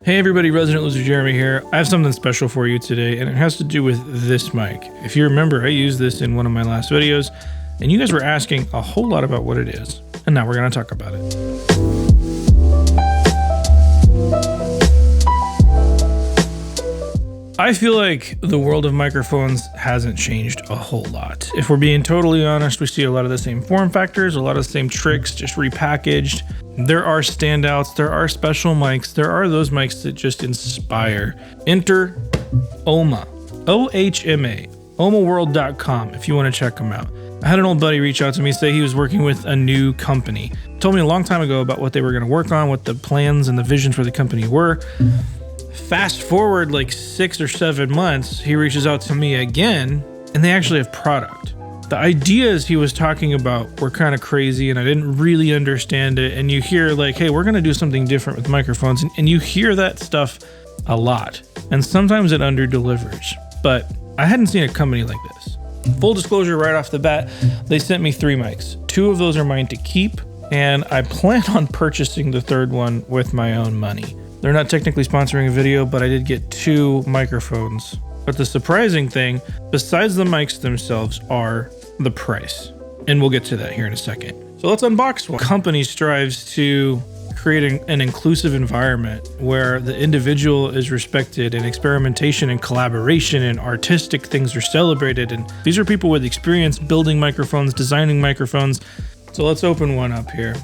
Hey everybody, Resident Loser Jeremy here. I have something special for you today, and it has to do with this mic. If you remember, I used this in one of my last videos, and you guys were asking a whole lot about what it is, and now we're going to talk about it. I feel like the world of microphones hasn't changed a whole lot. If we're being totally honest, we see a lot of the same form factors, a lot of the same tricks, just repackaged. There are standouts, there are special mics, there are those mics that just inspire. Enter Ohma, O-H-M-A, ohmaworld.com if you want to check them out. I had an old buddy reach out to me, say he was working with a new company. Told me a long time ago about what they were going to work on, what the plans and the visions for the company were. Fast forward like 6 or 7 months, he reaches out to me again, and they actually have product. The ideas he was talking about were kind of crazy, and I didn't really understand it. And you hear like, hey, we're going to do something different with microphones. And you hear that stuff a lot. And sometimes it under-delivers. But I hadn't seen a company like this. Full disclosure right off the bat, they sent me 3 mics. 2 of those are mine to keep, and I plan on purchasing the 3rd one with my own money. They're not technically sponsoring a video, but I did get 2 microphones. But the surprising thing, besides the mics themselves, are the price. And we'll get to that here in a second. So let's unbox one. The company strives to create an inclusive environment where the individual is respected, and experimentation and collaboration and artistic things are celebrated. And these are people with experience building microphones, designing microphones. So let's open one up here.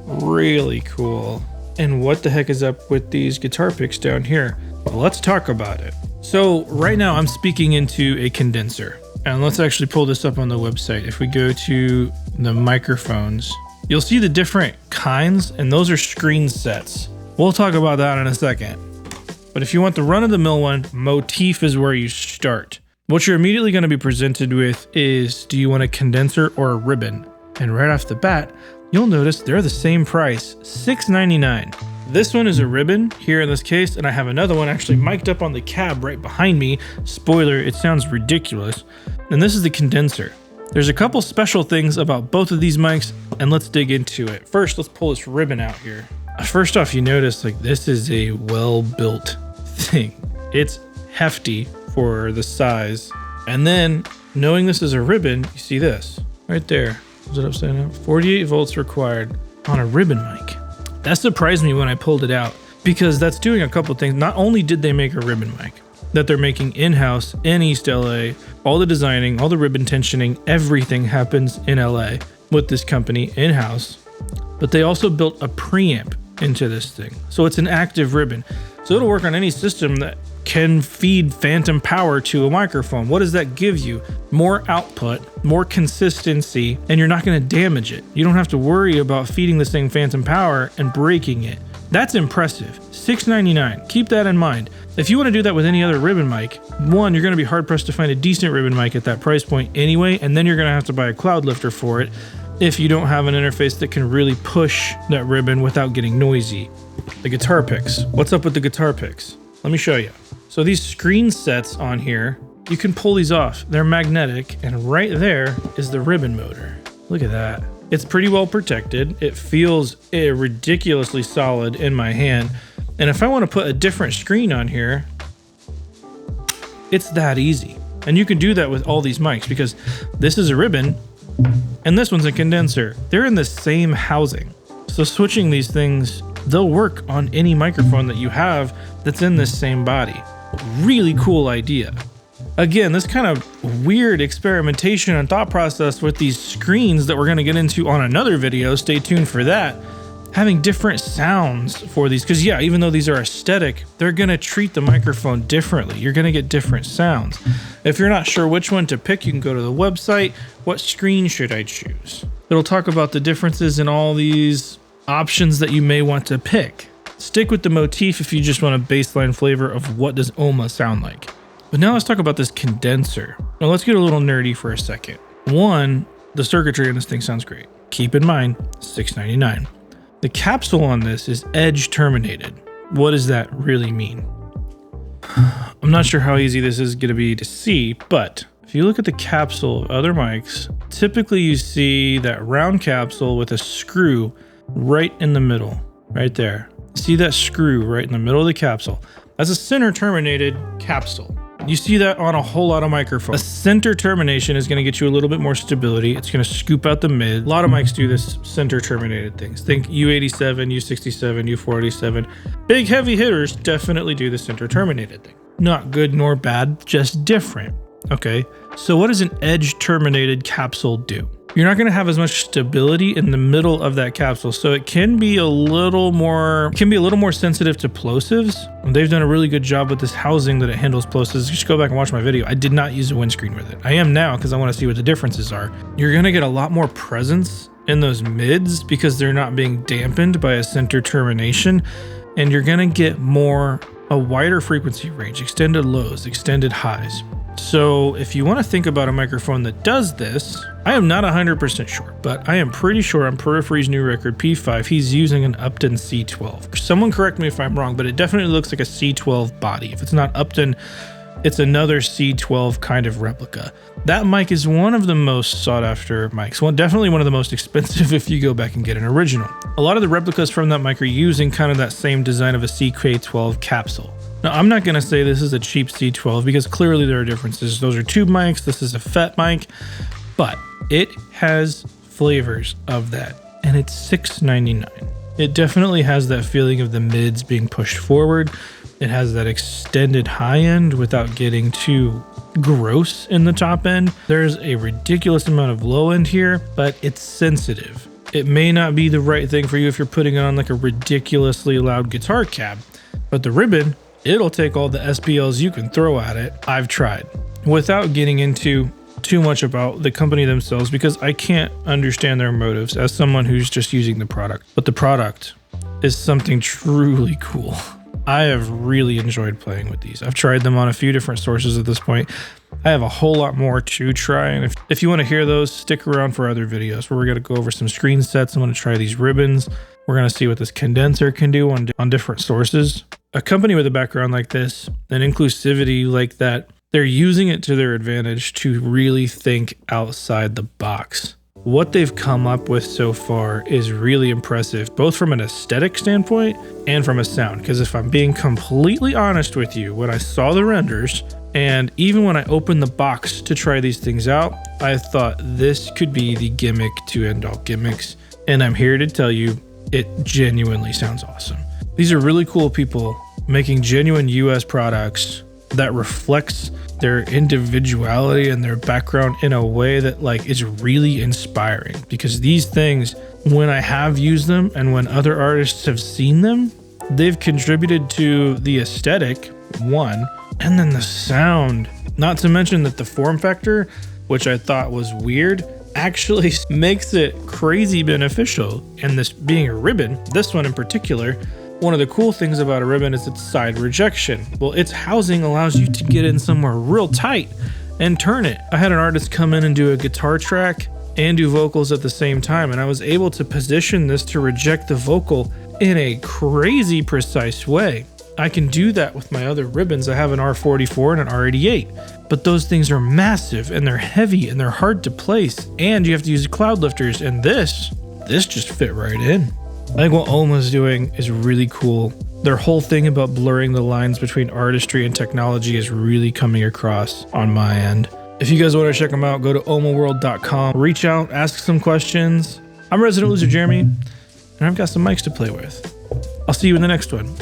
Really cool. And what the heck is up with these guitar picks down here? Well, let's talk about it. So right now I'm speaking into a condenser, and let's actually pull this up on the website. If we go to the microphones, you'll see the different kinds, and those are screen sets. We'll talk about that in a second. But if you want the run-of-the-mill one, Motif is where you start. What you're immediately going to be presented with is, do you want a condenser or a ribbon? And right off the bat, you'll notice they're the same price, $6.99. This one is a ribbon here in this case, and I have another one actually mic'd up on the cab right behind me. Spoiler, it sounds ridiculous. And this is the condenser. There's a couple special things about both of these mics, and let's dig into it. First, let's pull this ribbon out here. First off, you notice like this is a well-built thing. It's hefty for the size. And then, knowing this is a ribbon, you see this right there. Is it upside down? 48 volts required on a ribbon mic. That surprised me when I pulled it out, because that's doing a couple things. Not only did they make a ribbon mic that they're making in-house in East LA, all the designing, all the ribbon tensioning, everything happens in LA with this company in-house, but they also built a preamp into this thing. So it's an active ribbon. So it'll work on any system that can feed phantom power to a microphone. What does that give you? More output, more consistency, and you're not going to damage it. You don't have to worry about feeding this thing phantom power and breaking it. That's impressive. $6.99. Keep that in mind. If you want to do that with any other ribbon mic, one, you're going to be hard pressed to find a decent ribbon mic at that price point anyway, and then you're going to have to buy a cloud lifter for it if you don't have an interface that can really push that ribbon without getting noisy. The guitar picks. What's up with the guitar picks? Let me show you. So these screen sets on here, you can pull these off. They're magnetic, and right there is the ribbon motor. Look at that. It's pretty well protected. It feels ridiculously solid in my hand. And if I want to put a different screen on here, it's that easy. And you can do that with all these mics, because this is a ribbon and this one's a condenser. They're in the same housing. So switching these things, they'll work on any microphone that you have that's in this same body. Really cool idea. Again, this kind of weird experimentation and thought process with these screens that we're going to get into on another video. Stay tuned for that. Having different sounds for these, because yeah, even though these are aesthetic, they're going to treat the microphone differently. You're going to get different sounds. If you're not sure which one to pick, you can go to the website. What screen should I choose? It'll talk about the differences in all these options that you may want to pick. Stick with the Motif if you just want a baseline flavor of what does Ohma sound like. But now let's talk about this condenser. Now let's get a little nerdy for a second. One, the circuitry on this thing sounds great. Keep in mind, $6.99. The capsule on this is edge terminated. What does that really mean? I'm not sure how easy this is going to be to see, but if you look at the capsule of other mics, typically you see that round capsule with a screw right in the middle, right there. See that screw right in the middle of the capsule? That's a center terminated capsule. You see that on a whole lot of microphones. A center termination is going to get you a little bit more stability. It's going to scoop out the mid. A lot of mics do this center terminated things. Think U87, U67, U487. Big heavy hitters definitely do the center terminated thing. Not good nor bad, just different. Okay, so what does an edge terminated capsule do? You're not going to have as much stability in the middle of that capsule, so it can be a little more sensitive to plosives. And they've done a really good job with this housing that it handles plosives. Just go back and watch my video. I did not use a windscreen with it. I am now because I want to see what the differences are. You're going to get a lot more presence in those mids because they're not being dampened by a center termination, and you're going to get a wider frequency range, extended lows, extended highs. So if you want to think about a microphone that does this, I am not 100% sure, but I am pretty sure on Periphery's new record P5, he's using an Upton C12. Someone correct me if I'm wrong, but it definitely looks like a C12 body. If it's not Upton, it's another C12 kind of replica. That mic is one of the most sought after mics. Well, definitely one of the most expensive if you go back and get an original. A lot of the replicas from that mic are using kind of that same design of a CK12 capsule. Now, I'm not going to say this is a cheap C12 because clearly there are differences. Those are tube mics. This is a FET mic, but it has flavors of that, and it's $6.99. It definitely has that feeling of the mids being pushed forward. It has that extended high end without getting too gross in the top end. There's a ridiculous amount of low end here, but it's sensitive. It may not be the right thing for you if you're putting on like a ridiculously loud guitar cab, but the ribbon, it'll take all the SPLs you can throw at it. I've tried. Without getting into too much about the company themselves, because I can't understand their motives as someone who's just using the product. But the product is something truly cool. I have really enjoyed playing with these. I've tried them on a few different sources at this point. I have a whole lot more to try, and if you want to hear those, stick around for other videos where we're going to go over some screen sets. I'm going to try these ribbons. We're going to see what this condenser can do on different sources. A company with a background like this, and inclusivity like that, they're using it to their advantage to really think outside the box. What they've come up with so far is really impressive, both from an aesthetic standpoint and from a sound. Because if I'm being completely honest with you, when I saw the renders, and even when I opened the box to try these things out, I thought this could be the gimmick to end all gimmicks. And I'm here to tell you, it genuinely sounds awesome. These are really cool people making genuine US products that reflects their individuality and their background in a way that like is really inspiring, because these things, when I have used them and when other artists have seen them, they've contributed to the aesthetic, one, and then the sound. Not to mention that the form factor, which I thought was weird, actually makes it crazy beneficial. And this being a ribbon, this one in particular, one of the cool things about a ribbon is its side rejection. Well, its housing allows you to get in somewhere real tight and turn it. I had an artist come in and do a guitar track and do vocals at the same time, and I was able to position this to reject the vocal in a crazy precise way. I can do that with my other ribbons. I have an R44 and an R88, but those things are massive and they're heavy and they're hard to place, and you have to use cloud lifters, and this just fit right in. I think what Ohma's doing is really cool. Their whole thing about blurring the lines between artistry and technology is really coming across on my end. If you guys want to check them out, go to ohmaworld.com, reach out, ask some questions. I'm Resident Loser Jeremy, and I've got some mics to play with. I'll see you in the next one.